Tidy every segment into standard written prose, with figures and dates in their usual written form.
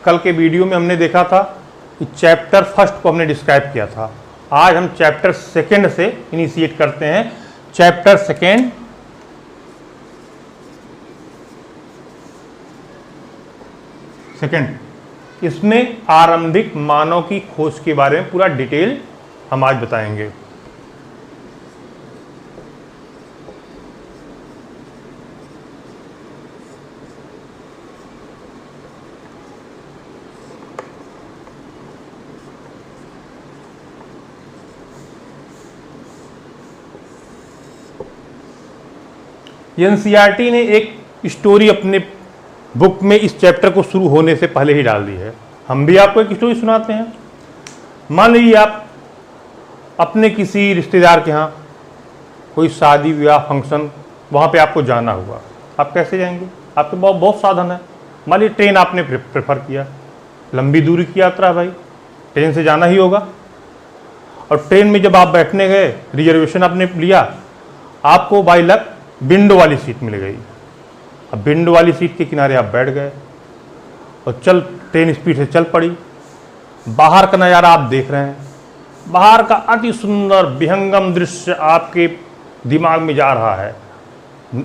कल के वीडियो में हमने देखा था कि चैप्टर फर्स्ट को हमने डिस्क्राइब किया था। आज हम चैप्टर सेकेंड से इनिशिएट करते हैं। चैप्टर सेकेंड इसमें आरंभिक मानव की खोज के बारे में पूरा डिटेल हम आज बताएंगे। एनसीईआरटी ने एक स्टोरी अपने बुक में इस चैप्टर को शुरू होने से पहले ही डाल दी है। हम भी आपको एक स्टोरी सुनाते हैं। मान लीजिए आप अपने किसी रिश्तेदार के यहाँ कोई शादी विवाह फंक्शन, वहाँ पे आपको जाना हुआ। आप कैसे जाएंगे? आपके बहुत साधन है। मान लीजिए ट्रेन आपने प्रेफर किया, लंबी दूरी की यात्रा है भाई, ट्रेन से जाना ही होगा। और ट्रेन में जब आप बैठने गए, रिजर्वेशन आपने लिया, आपको बाई लक विंडो वाली सीट मिल गई। अब विंडो वाली सीट के किनारे आप बैठ गए और ट्रेन स्पीड से चल पड़ी। बाहर का नज़ारा आप देख रहे हैं, बाहर का अति सुंदर विहंगम दृश्य आपके दिमाग में जा रहा है,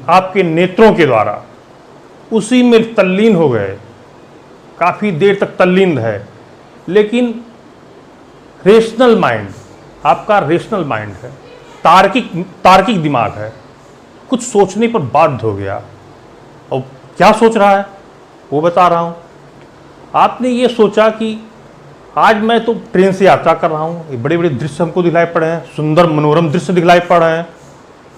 आपके नेत्रों के द्वारा। उसी में तल्लीन हो गए, काफ़ी देर तक तल्लीन है। लेकिन रेशनल माइंड, आपका रेशनल माइंड है, तार्किक दिमाग है, कुछ सोचने पर बाध्य हो गया। और क्या सोच रहा है वो बता रहा हूँ। आपने ये सोचा कि आज मैं तो ट्रेन से यात्रा कर रहा हूँ, ये बड़े बड़े दृश्य हमको दिखलाई पड़े हैं, सुंदर मनोरम दृश्य दिखलाई पड़ रहे हैं।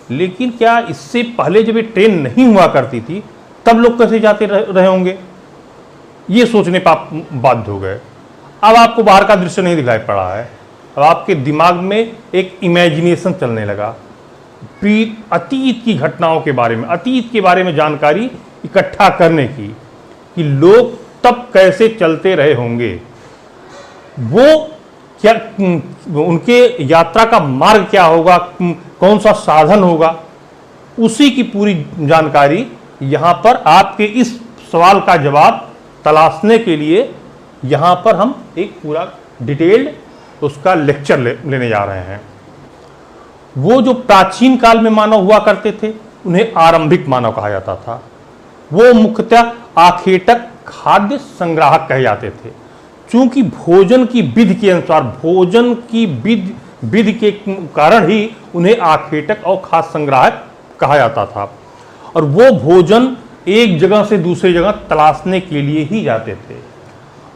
लेकिन क्या इससे पहले जब ये ट्रेन नहीं हुआ करती थी तब लोग कैसे जाते रहे होंगे? ये सोचने पर आप बाध्य हो गए। अब आपको बाहर का दृश्य नहीं दिखलाई पड़ रहा है, अब आपके दिमाग में एक इमेजिनेशन चलने लगा, अतीत की घटनाओं के बारे में, अतीत के बारे में जानकारी इकट्ठा करने की, कि लोग तब कैसे चलते रहे होंगे, वो क्या, उनके यात्रा का मार्ग क्या होगा, कौन सा साधन होगा, उसी की पूरी जानकारी यहाँ पर आपके इस सवाल का जवाब तलाशने के लिए यहाँ पर हम एक पूरा डिटेल्ड उसका लेक्चर लेने जा रहे हैं। वो जो प्राचीन काल में मानव हुआ करते थे उन्हें आरंभिक मानव कहा जाता था। वो मुख्यतः आखेटक खाद्य संग्राहक कहे जाते थे। चूंकि भोजन की विधि के अनुसार, भोजन की विधि के कारण ही उन्हें आखेटक और खाद्य संग्राहक कहा जाता था। और वो भोजन एक जगह से दूसरी जगह तलाशने के लिए ही जाते थे।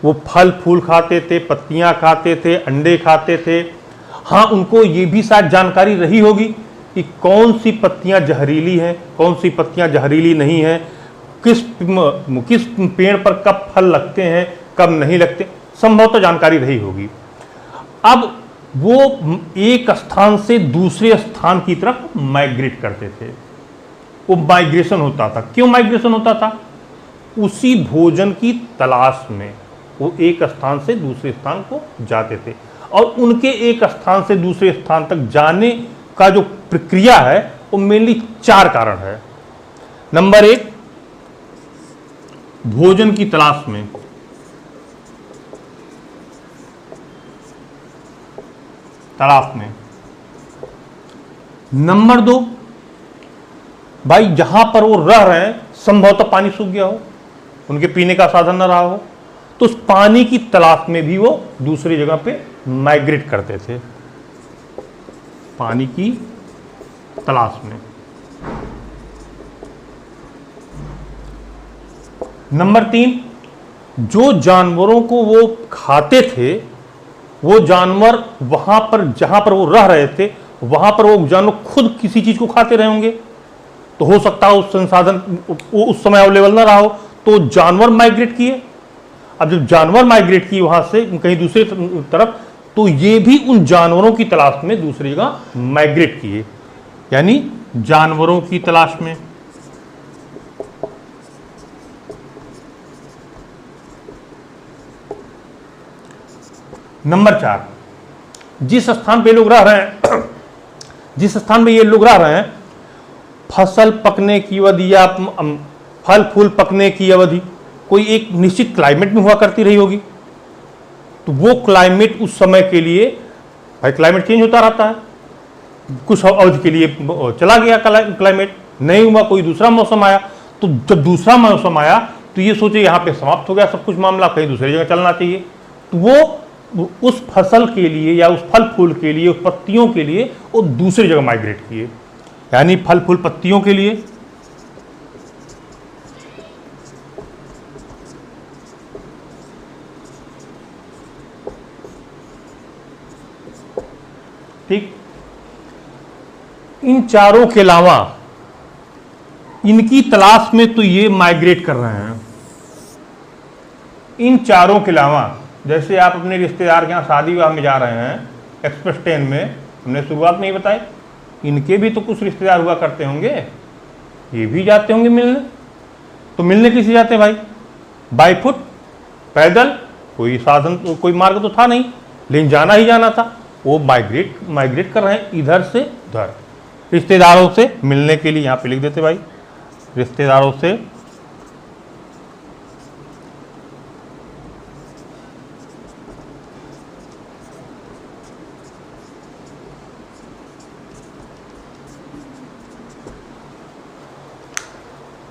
वो फल फूल खाते थे, पत्तियां खाते थे, अंडे खाते थे। हाँ, उनको ये भी शायद जानकारी रही होगी कि कौन सी पत्तियां जहरीली हैं, कौन सी पत्तियां जहरीली नहीं हैं, किस पेड़ पर कब फल लगते हैं, कब नहीं लगते, संभवतः जानकारी रही होगी। अब वो एक स्थान से दूसरे स्थान की तरफ माइग्रेट करते थे। वो माइग्रेशन होता था। क्यों माइग्रेशन होता था? उसी भोजन की तलाश में वो एक स्थान से दूसरे स्थान को जाते थे। और उनके एक स्थान से दूसरे स्थान तक जाने का जो प्रक्रिया है वो मेनली 4 कारण है। नंबर 1, भोजन की तलाश में। नंबर 2, भाई जहां पर वो रह रहे हैं संभवतः पानी सूख गया हो, उनके पीने का साधन न रहा हो, तो उस पानी की तलाश में भी वो दूसरी जगह पे माइग्रेट करते थे, पानी की तलाश में। नंबर 3, जो जानवरों को वो खाते थे, वो जानवर वहां पर जहां पर वो रह रहे थे, वहां पर वो जानवर खुद किसी चीज को खाते रहे होंगे। तो हो सकता है उस संसाधन उस समय अवेलेबल ना रहा हो, तो जानवर माइग्रेट किए। अब जब जानवर माइग्रेट किए वहां से कहीं दूसरी तरफ, तो ये भी उन जानवरों की तलाश में दूसरी जगह माइग्रेट किए, यानी जानवरों की तलाश में। नंबर 4, जिस स्थान पे लोग रह रहे हैं, जिस स्थान में ये लोग रह रहे हैं, फसल पकने की अवधि या फल फूल पकने की अवधि कोई एक निश्चित क्लाइमेट में हुआ करती रही होगी, तो वो क्लाइमेट उस समय के लिए, भाई क्लाइमेट चेंज होता रहता है, कुछ अवधि के लिए चला गया क्लाइमेट, नहीं हुआ, कोई दूसरा मौसम आया, तो जब दूसरा मौसम आया तो ये सोचे यहाँ पे समाप्त हो गया सब कुछ मामला, कहीं दूसरी जगह चलना चाहिए, तो वो उस फसल के लिए या उस फल फूल के लिए, उस पत्तियों के लिए वो दूसरी जगह माइग्रेट किए, यानी फल फूल पत्तियों के लिए ठीक। इन चारों के अलावा इनकी तलाश में तो ये माइग्रेट कर रहे हैं। इन चारों के अलावा जैसे आप अपने रिश्तेदार के यहाँ शादी विवाह में जा रहे हैं एक्सप्रेस ट्रेन में, हमने शुरुआत में ही बताई, इनके भी तो कुछ रिश्तेदार हुआ करते होंगे, ये भी जाते होंगे मिलने। तो मिलने किसे जाते हैं भाई? बाई फुट, पैदल, कोई साधन, कोई मार्ग तो था नहीं, लेकिन जाना ही जाना था। वो माइग्रेट कर रहे हैं इधर से उधर, रिश्तेदारों से मिलने के लिए। यहाँ पे लिख देते भाई, रिश्तेदारों से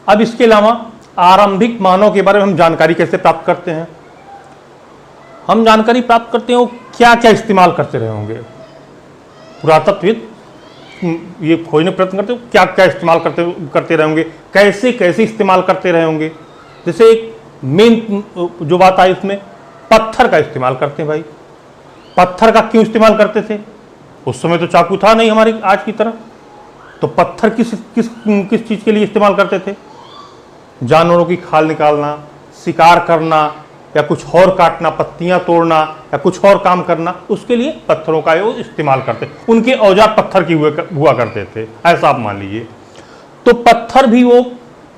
अब इसके अलावा आरंभिक मानव के बारे में हम जानकारी कैसे प्राप्त करते हैं? हम जानकारी प्राप्त करते हैं वो क्या क्या इस्तेमाल करते रहे होंगे। पुरातत्वविद ये खोजने प्रयत्न करते हो क्या क्या इस्तेमाल करते रहे होंगे, कैसे कैसे इस्तेमाल करते रहे होंगे। जैसे एक मेन जो बात आई इसमें, पत्थर का इस्तेमाल करते हैं भाई। पत्थर का क्यों इस्तेमाल करते थे? उस समय तो चाकू था नहीं हमारी आज की तरह, तो पत्थर किस किस किस चीज़ के लिए इस्तेमाल करते थे? जानवरों की खाल निकालना, शिकार करना, या कुछ और काटना, पत्तियां तोड़ना, या कुछ और काम करना, उसके लिए पत्थरों का वो इस्तेमाल करते। उनके औजार पत्थर की हुआ करते थे, ऐसा आप मान लीजिए। तो पत्थर भी वो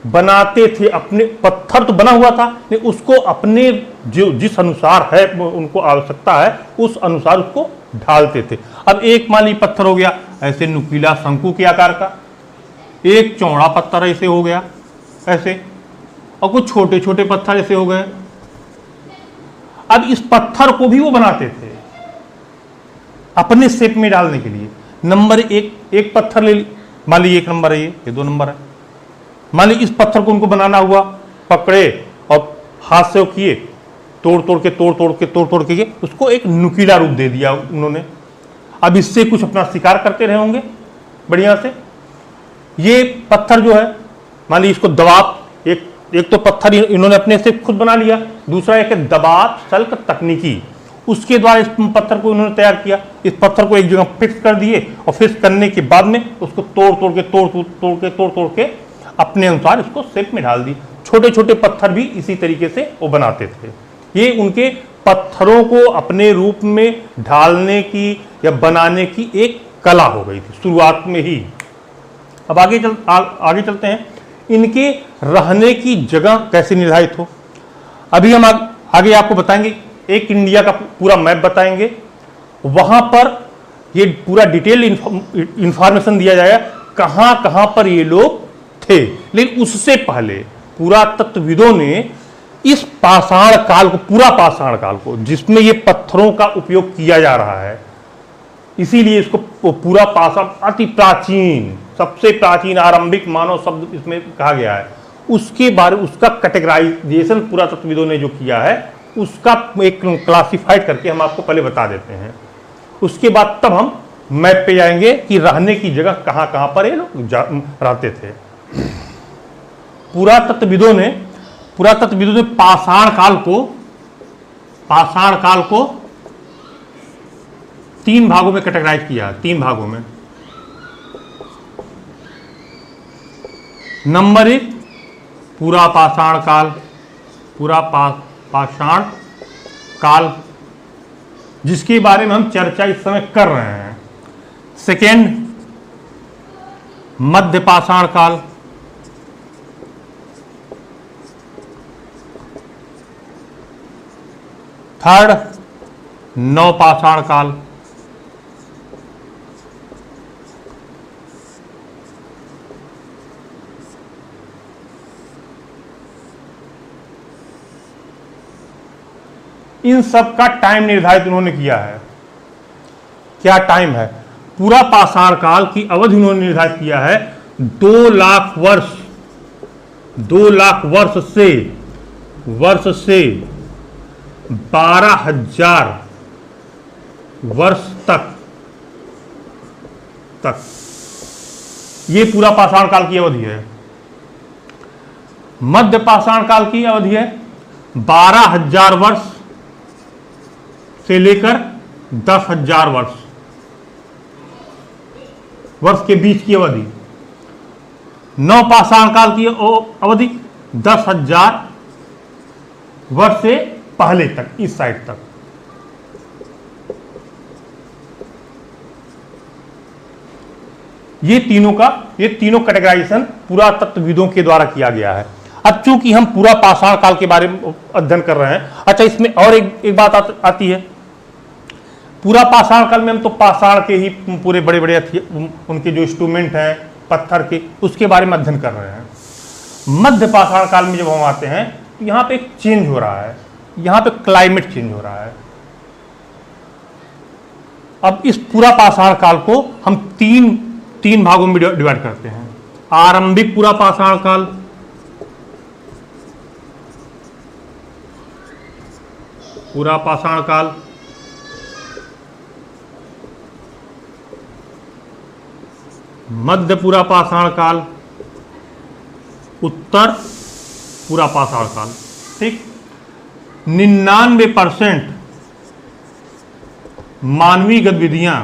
बनाते थे अपने, पत्थर तो बना हुआ था लेकिन उसको अपने जो जिस अनुसार है उनको आवश्यकता है उस अनुसार उसको ढालते थे। अब एक मान लीजिए पत्थर हो गया ऐसे नुकीला शंकु के आकार का, एक चौड़ा पत्थर ऐसे हो गया ऐसे, और कुछ छोटे छोटे पत्थर ऐसे हो गए। अब इस पत्थर को भी वो बनाते थे अपने शेप में डालने के लिए। नंबर एक पत्थर ले ली, मान लीजिए 1 नंबर है, ये 2 नंबर है। मान लीजिए इस पत्थर को उनको बनाना हुआ, पकड़े और हाथ से किए, तोड़ तोड़ के उसको एक नुकीला रूप दे दिया उन्होंने। अब इससे कुछ अपना शिकार करते रहे होंगे बढ़िया से। ये पत्थर जो है, मान लीजिए इसको दबाव, एक तो पत्थर इन्होंने अपने से खुद बना लिया, दूसरा एक दबाव सल्क तकनीकी, उसके द्वारा इस पत्थर को इन्होंने तैयार किया। इस पत्थर को एक जगह फिक्स कर दिए और फिक्स करने के बाद में उसको तोड़ के अपने अनुसार इसको शेप में ढाल दी। छोटे छोटे पत्थर भी इसी तरीके से वो बनाते थे। ये उनके पत्थरों को अपने रूप में ढालने की या बनाने की एक कला हो गई थी शुरुआत में ही। अब आगे चलते हैं, इनके रहने की जगह कैसे निर्धारित हो। अभी हम आगे आपको बताएंगे, एक इंडिया का पूरा मैप बताएंगे, वहां पर ये पूरा डिटेल इंफॉर्मेशन दिया जाएगा कहां कहां पर ये लोग थे। लेकिन उससे पहले पुरातत्वविदों ने इस पाषाण काल को, पूरा पाषाण काल को, जिसमें ये पत्थरों का उपयोग किया जा रहा है, इसीलिए इसको पूरा पाषाण, अति प्राचीन, सबसे प्राचीन आरंभिक मानव शब्द इसमें कहा गया है, उसके बारे, उसका कैटेगराइजेशन पुरातत्वविदों ने जो किया है उसका एक क्लासिफाइड करके हम आपको पहले बता देते हैं। उसके बाद तब हम मैप पे जाएंगे कि रहने की जगह कहां कहां पर ये लोग रहते थे। पुरातत्वविदों ने पाषाण काल को 3 भागों में कैटेगराइज किया, 3 भागों में। नंबर 1 पूरा पाषाण काल, जिसके बारे में हम चर्चा इस समय कर रहे हैं। सेकेंड मध्य पाषाण काल, थर्ड नवपाषाण काल, इन सब का टाइम निर्धारित उन्होंने किया है। क्या टाइम है? पूरा पाषाण काल की अवधि उन्होंने निर्धारित किया है 2 लाख वर्ष, 2 लाख वर्ष से 12,000 वर्ष तक ये पूरा पाषाण काल की अवधि है। मध्य पाषाण काल की अवधि है 12,000 वर्ष से लेकर 10,000 वर्ष के बीच की अवधि। नव पाषाण काल की अवधि 10,000 वर्ष से पहले तक, इस साइड तक। ये तीनों कैटेगराइजेशन पुरातत्वविदों के द्वारा किया गया है। अब चूंकि हम पूरा पाषाण काल के बारे में अध्ययन कर रहे हैं, अच्छा इसमें और एक बात आती है। पूरा पाषाण काल में हम तो पाषाण के ही पूरे बड़े बड़े उनके जो इंस्ट्रूमेंट हैं पत्थर के, उसके बारे में अध्ययन कर रहे हैं। मध्य पाषाण काल में जब हम आते हैं तो यहाँ पे एक चेंज हो रहा है, यहाँ पे क्लाइमेट चेंज हो रहा है। अब इस पूरा पाषाण काल को हम तीन भागों में डिवाइड करते हैं। आरंभिक पूरा पाषाण काल, पूरा पाषाण काल, मध्य पूरा पाषाण काल, उत्तर पूरा पाषाण काल। ठीक, 99% मानवीय गतिविधियां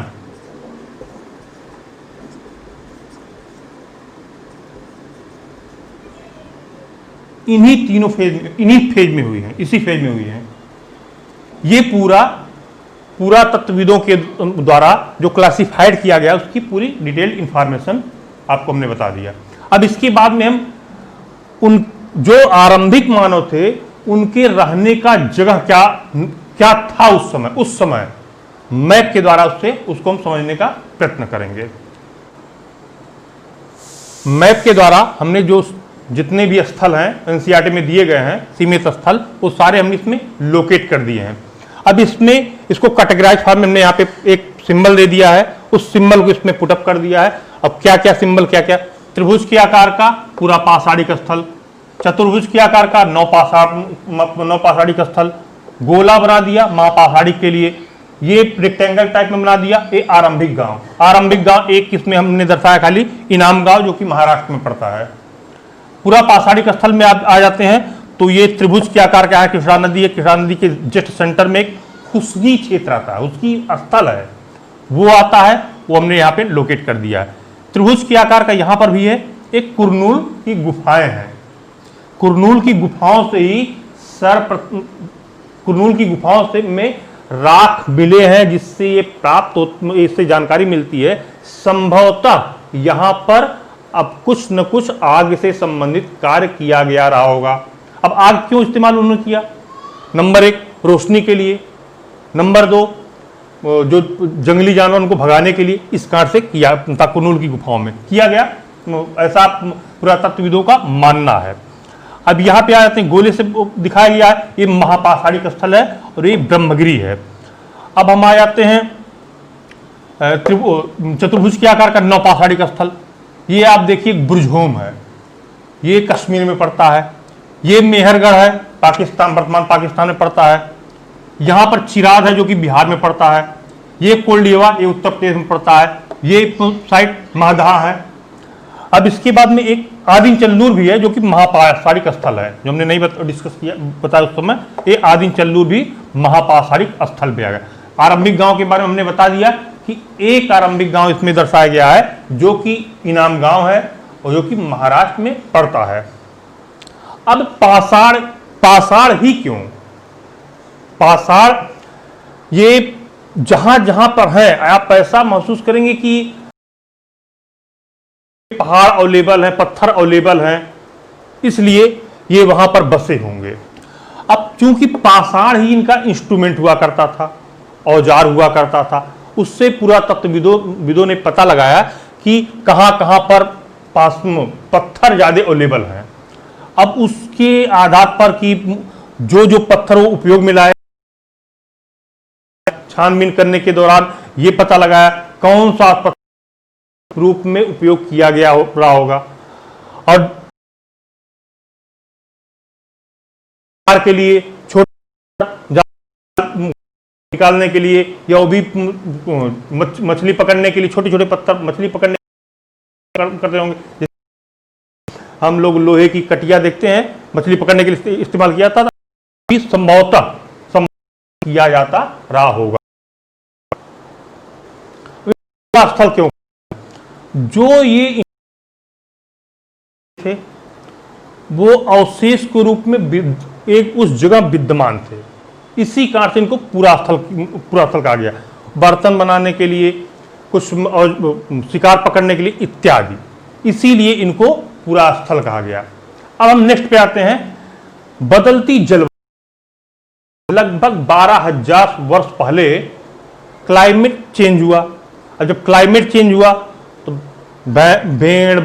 इन्हीं फेज में हुई है, इसी फेज में हुई है। ये पूरा तत्वविदों के द्वारा जो क्लासिफाइड किया गया उसकी पूरी डिटेल्ड इंफॉर्मेशन आपको हमने बता दिया। अब इसके बाद में हम उन जो आरंभिक मानव थे उनके रहने का जगह क्या था उस समय मैप के द्वारा उसको हम समझने का प्रयत्न करेंगे। मैप के द्वारा हमने जो जितने भी स्थल हैं एनसीईआरटी में दिए गए हैं सीमित स्थल, वो सारे हमने इसमें लोकेट कर दिए हैं। अब इसको कैटेगराइज फॉर्म में हमने यहाँ पे एक सिंबल दे दिया है, उस सिंबल को इसमें पुटअप कर दिया है। अब क्या क्या सिंबल, क्या क्या, त्रिभुज के आकार का पूरा पाषाणिक स्थल, चतुर्भुज के आकार का नवपाषाणिक स्थल, गोला बना दिया महापाषाणिक के लिए, ये रेक्टेंगल टाइप में बना दिया ये आरंभिक गांव एक किसमें हमने दर्शाया खाली इनाम गांव जो कि महाराष्ट्र में पड़ता है। पूरा पाषाणिक स्थल में आ जाते हैं तो ये त्रिभुज के आकार का है, कृष्णा नदी है, कृष्णा नदी के जस्ट सेंटर में एक खुसगी क्षेत्र आता है, उसकी स्थल है वो आता है, वो हमने यहाँ पे लोकेट कर दिया है। त्रिभुज के आकार का यहाँ पर भी है, एक कुरनूल की गुफाएं हैं, कुरनूल की गुफाओं से ही कुरनूल की गुफाओं से में राख मिले हैं जिससे ये इससे जानकारी मिलती है संभवतः यहाँ पर अब कुछ न कुछ आग से संबंधित कार्य किया गया रहा होगा। अब आग क्यों इस्तेमाल उन्होंने किया? नंबर 1 रोशनी के लिए, नंबर 2 जो जंगली जानवर उनको भगाने के लिए, इस कारण से किया था कुरनूल की गुफाओं में किया गया, ऐसा पुरातत्वविदों का मानना है। अब यहाँ पे आ जाते हैं, गोले से दिखाया गया है ये महापाषाणिक स्थल है और ये ब्रह्मगिरी है। अब हम आ जाते हैं चतुर्भुज के आकार का नवपाषाणिक स्थल, ये आप देखिए बुर्जहोम है, ये कश्मीर में पड़ता है, ये मेहरगढ़ है पाकिस्तान, वर्तमान पाकिस्तान में पड़ता है, यहाँ पर चिराग है जो कि बिहार में पड़ता है, ये कोल्डिवा ये उत्तर प्रदेश में पड़ता है, ये साइड महदहा है। अब इसके बाद में एक आदिन चल्लूर भी है जो कि महापाषाणिक स्थल है, जो हमने नहीं डिस्कस किया बताया उस समय, ये आदिन चल्लूर भी महापाषाणिक स्थल पे आ गया। आरंभिक गांव के बारे में हमने बता दिया कि एक आरंभिक गांव इसमें दर्शाया गया है जो कि इनाम गांव है और जो कि महाराष्ट्र में पड़ता है। अब पाषाण ही क्यों? पाषाण ये जहां जहां पर है आप ऐसा महसूस करेंगे कि पहाड़ अवेलेबल है, पत्थर अवेलेबल है, इसलिए ये वहां पर बसे होंगे। अब चूंकि पाषाण ही इनका इंस्ट्रूमेंट हुआ करता था, औजार हुआ करता था, उससे पुरातत्वविदों ने पता लगाया कि कहां कहां पर पत्थर ज्यादा अवेलेबल हैं। अब उसके आधार पर कि जो पत्थर वो उपयोग में लाए छानबीन करने के दौरान ये पता लगाया कौन सा अस्पताल रूप में उपयोग किया गया रहा होगा, और के लिए छोटा निकालने के लिए या वो भी मछली पकड़ने के लिए छोटे छोटे पत्थर मछली पकड़ने करते होंगे। हम लोग लोहे की कटिया देखते हैं, मछली पकड़ने के लिए इस्तेमाल किया था, संभवतः किया जाता रहा होगा। स्थल क्यों? जो ये थे वो अवशेष के रूप में एक उस जगह विद्यमान थे, इसी कारण से इनको पुरास्थल कहा गया। बर्तन बनाने के लिए, कुछ शिकार पकड़ने के लिए इत्यादि, इसीलिए इनको पुरास्थल कहा गया। अब हम नेक्स्ट पे आते हैं। बदलती जलवायु, लगभग 12,000 वर्ष पहले क्लाइमेट चेंज हुआ, और जब क्लाइमेट चेंज हुआ तो भेड़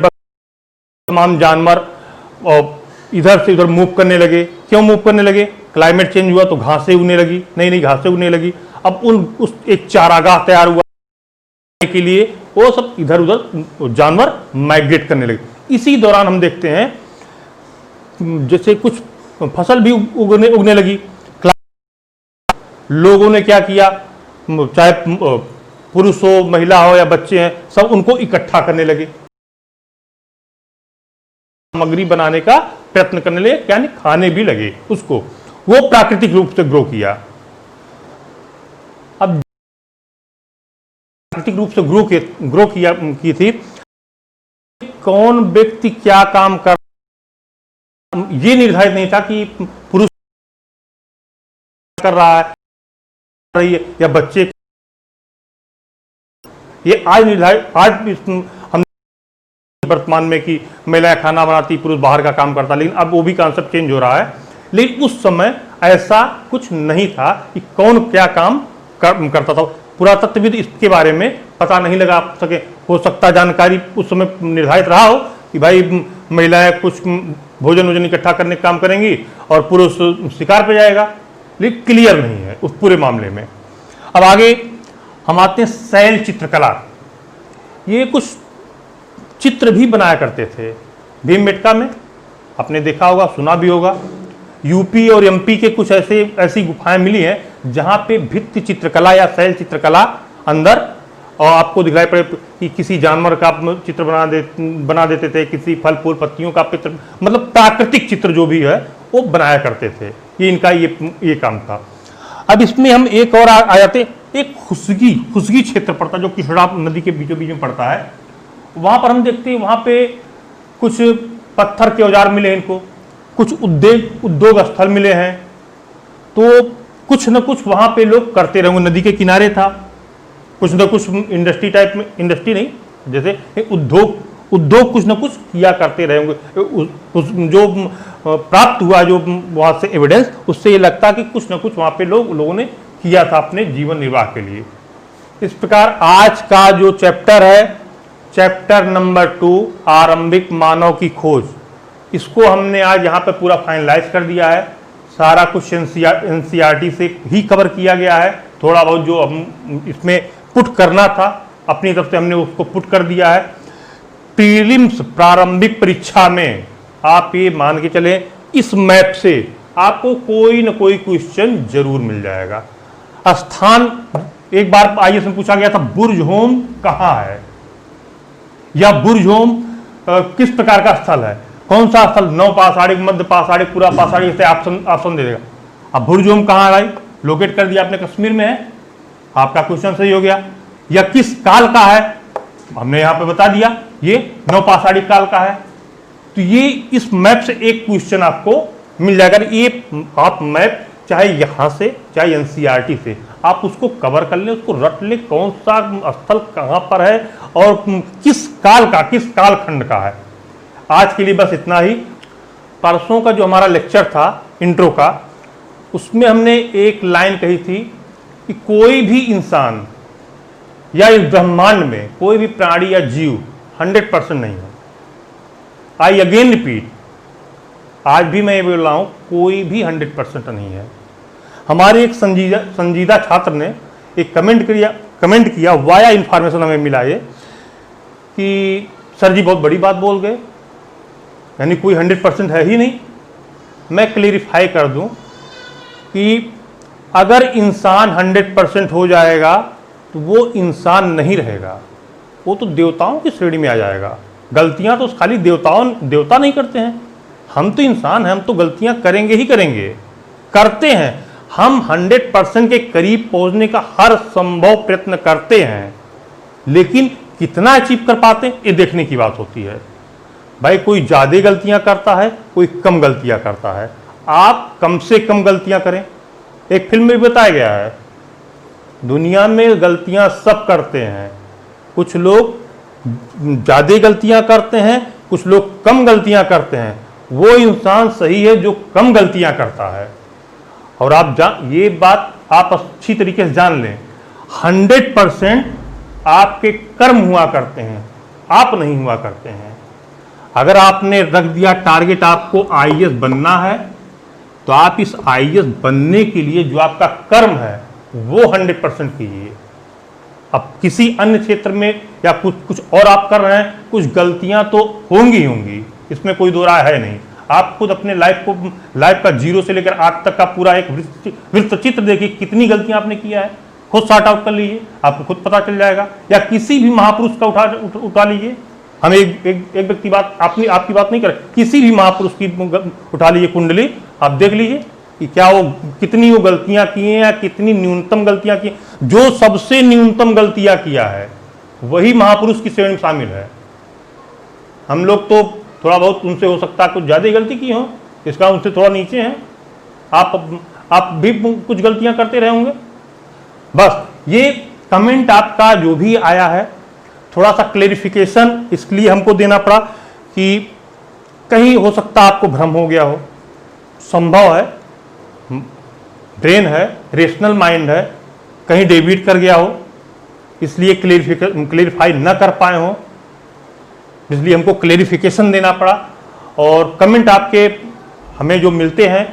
तमाम जानवर और इधर से उधर मूव करने लगे। क्यों मूव करने लगे? क्लाइमेट चेंज हुआ तो घासें उगने लगी, नई नई घासें उगने लगी। अब उस एक चारागाह तैयार हुआ के लिए, वो सब इधर उधर जानवर माइग्रेट करने लगे। इसी दौरान हम देखते हैं जैसे कुछ फसल भी उगने लगी। लोगों ने क्या किया, चाहे पुरुष हो, महिला हो या बच्चे हैं, सब उनको इकट्ठा करने लगे, सामग्री बनाने का प्रयत्न करने लगे, यानी खाने भी लगे उसको। वो प्राकृतिक रूप से ग्रो किया। अब प्राकृतिक रूप से ग्रो की थी, कौन व्यक्ति क्या काम कर, ये निर्धारित नहीं था कि पुरुष कर रहा है या बच्चे। ये आज निर्धारित, आज हम वर्तमान में कि महिलाएं खाना बनाती, पुरुष बाहर का काम करता, लेकिन अब वो भी कॉन्सेप्ट चेंज हो रहा है। लेकिन उस समय ऐसा कुछ नहीं था कि कौन क्या काम करता था। पुरातत्वविद इसके बारे में पता नहीं लगा सके। हो सकता जानकारी उस समय निर्धारित रहा हो कि भाई महिलाएं कुछ भोजन इकट्ठा करने का काम करेंगी और पुरुष शिकार पे जाएगा, लेकिन क्लियर नहीं है उस पूरे मामले में। अब आगे हम आते हैं शैल चित्रकला। ये कुछ चित्र भी बनाया करते थे भीमबेटका में, आपने देखा होगा, सुना भी होगा। यूपी और एमपी के कुछ ऐसी गुफाएं मिली हैं जहां पे भित्ति चित्रकला या शैल चित्रकला अंदर, और आपको दिखाई पड़े कि किसी जानवर का चित्र बना देते थे, किसी फल फूल पत्तियों का चित्र, मतलब प्राकृतिक चित्र जो भी है वो बनाया करते थे। ये इनका ये काम था। अब इसमें हम एक और आ जाते, एक खुसगी क्षेत्र पड़ता जो किशड़ा नदी के बीचों बीच में पड़ता है। वहां पर हम देखते हैं, वहां पे कुछ पत्थर के औजार मिले हैं इनको, कुछ उद्योग स्थल मिले हैं। तो कुछ न कुछ वहां पे लोग करते रहेंगे। नदी के किनारे था, कुछ न कुछ इंडस्ट्री टाइप में, इंडस्ट्री नहीं, जैसे उद्योग कुछ न कुछ किया करते रहेंगे। जो प्राप्त हुआ जो वहां से एविडेंस, उससे ये लगता कि कुछ न कुछ वहां पे लोगों ने किया था अपने जीवन निर्वाह के लिए। इस प्रकार आज का जो चैप्टर है, चैप्टर नंबर 2, आरंभिक मानव की खोज, इसको हमने आज यहाँ पे पूरा फाइनलाइज कर दिया है। सारा कुछ एनसीईआरटी से ही कवर किया गया है। थोड़ा बहुत जो हम इसमें पुट करना था अपनी तरफ से हमने उसको पुट कर दिया है। प्रीलिम्स प्रारंभिक परीक्षा में आप ये मान के चलें, इस मैप से आपको कोई न कोई क्वेश्चन जरूर मिल जाएगा। स्थान, एक बार आईएएस में पूछा गया था बुर्जहोम कहाँ है, या बुर्जहोम किस प्रकार का स्थल है, कौन सा स्थल, नौ पाषाणिक, मध्य पाषाणिक, पूरा पाषाणिक, ऐसे ऑप्शन दे देगा। अब बुर्जहोम कहाँ है भाई, लोकेट कर दिया आपने, कश्मीर में है, आपका क्वेश्चन सही हो गया। या किस काल का है, हमने यहाँ पे बता दिया, ये नौ पाषाणिक काल का है। तो ये इस मैप से एक क्वेश्चन आपको मिल जाएगा। ये आप मैप चाहे यहाँ से चाहे एनसीईआरटी से आप उसको कवर कर लें, उसको रट लें, कौन सा स्थल कहाँ पर है और किस काल का, किस कालखंड का है। आज के लिए बस इतना ही। परसों का जो हमारा लेक्चर था इंट्रो का, उसमें हमने एक लाइन कही थी कि कोई भी इंसान या इस ब्रह्मांड में कोई भी प्राणी या जीव 100% नहीं है। आई अगेन रिपीट, आज भी मैं ये बोल रहा हूं, कोई भी 100% नहीं है। हमारे एक संजीदा छात्र ने एक कमेंट किया वाया इन्फॉर्मेशन हमें मिला ये कि सर जी बहुत बड़ी बात बोल गए, यानी कोई 100% है ही नहीं। मैं क्लेरिफाई कर दूं कि अगर इंसान 100% हो जाएगा तो वो इंसान नहीं रहेगा, वो तो देवताओं की श्रेणी में आ जाएगा। गलतियां तो खाली देवता नहीं करते हैं, हम तो इंसान हैं, हम तो गलतियां करेंगे ही करेंगे, करते हैं। हम 100% के करीब पहुंचने का हर संभव प्रयत्न करते हैं, लेकिन कितना अचीव कर पाते हैं ये देखने की बात होती है। भाई कोई ज़्यादा गलतियां करता है, कोई कम गलतियां करता है। आप कम से कम गलतियां करें। एक फिल्म में बताया गया है, दुनिया में गलतियां सब करते हैं, कुछ लोग ज़्यादा गलतियां करते हैं, कुछ लोग कम गलतियां करते हैं। वो इंसान सही है जो कम गलतियां करता है। और आप ये बात आप अच्छी तरीके से जान लें, 100% आपके कर्म हुआ करते हैं, आप नहीं हुआ करते हैं। अगर आपने रख दिया टारगेट आपको आईएएस बनना है, तो आप इस आईएएस बनने के लिए जो आपका कर्म है वो 100% कीजिए। अब किसी अन्य क्षेत्र में या कुछ और आप कर रहे हैं, कुछ गलतियां तो होंगी, इसमें कोई दो राय है नहीं। आप खुद अपने लाइफ का 0 से लेकर 8 तक का पूरा एक वृत्त चित्र देखिए, कितनी गलतियां आपने किया है, खुद सॉर्ट आउट कर लीजिए, आपको खुद पता चल जाएगा। या किसी भी महापुरुष का उठा लीजिए। हम एक व्यक्ति बात आपकी बात नहीं करें, किसी भी महापुरुष की उठा लीजिए कुंडली, आप देख लीजिए कि क्या वो कितनी वो गलतियां की हैं या कितनी न्यूनतम गलतियां की। जो सबसे न्यूनतम गलतियां किया है वही महापुरुष की श्रेणी में शामिल है। हम लोग तो थोड़ा बहुत उनसे हो सकता है कुछ ज़्यादा गलती की हो, इसका उनसे थोड़ा नीचे हैं। आप भी कुछ गलतियां करते रहे होंगे। बस ये कमेंट आपका जो भी आया है, थोड़ा सा क्लेरिफिकेशन इसलिए हमको देना पड़ा कि कहीं हो सकता आपको भ्रम हो गया हो। संभव है, ब्रेन है, रेशनल माइंड है, कहीं डेविएट कर गया हो, इसलिए क्लेरिफाई न कर पाए हो, इसलिए हमको क्लेरिफिकेशन देना पड़ा। और कमेंट आपके हमें जो मिलते हैं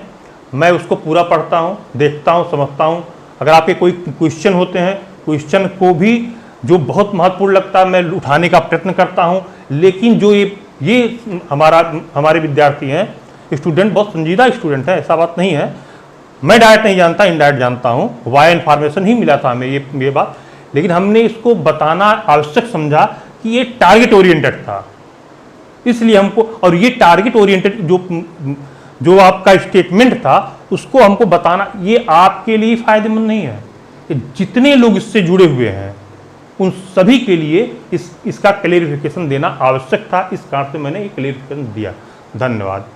मैं उसको पूरा पढ़ता हूँ, देखता हूँ, समझता हूँ। अगर आपके कोई क्वेश्चन होते हैं, क्वेश्चन को भी जो बहुत महत्वपूर्ण लगता है मैं उठाने का प्रयत्न करता हूँ। लेकिन जो ये हमारे विद्यार्थी हैं, स्टूडेंट बहुत संजीदा स्टूडेंट है, ऐसा बात नहीं है। मैं डायरेक्ट नहीं जानता, इनडायरेक्ट जानता हूँ, वाया इन्फॉर्मेशन ही मिला था हमें ये बात। लेकिन हमने इसको बताना आवश्यक समझा कि ये टारगेट ओरिएंटेड था, इसलिए हमको, और ये टारगेट ओरिएंटेड जो आपका स्टेटमेंट था उसको हमको बताना ये आपके लिए फायदेमंद नहीं है। कि जितने लोग इससे जुड़े हुए हैं उन सभी के लिए इसका क्लेरिफिकेशन देना आवश्यक था। इस कारण से मैंने ये क्लेरिफिकेशन दिया। धन्यवाद।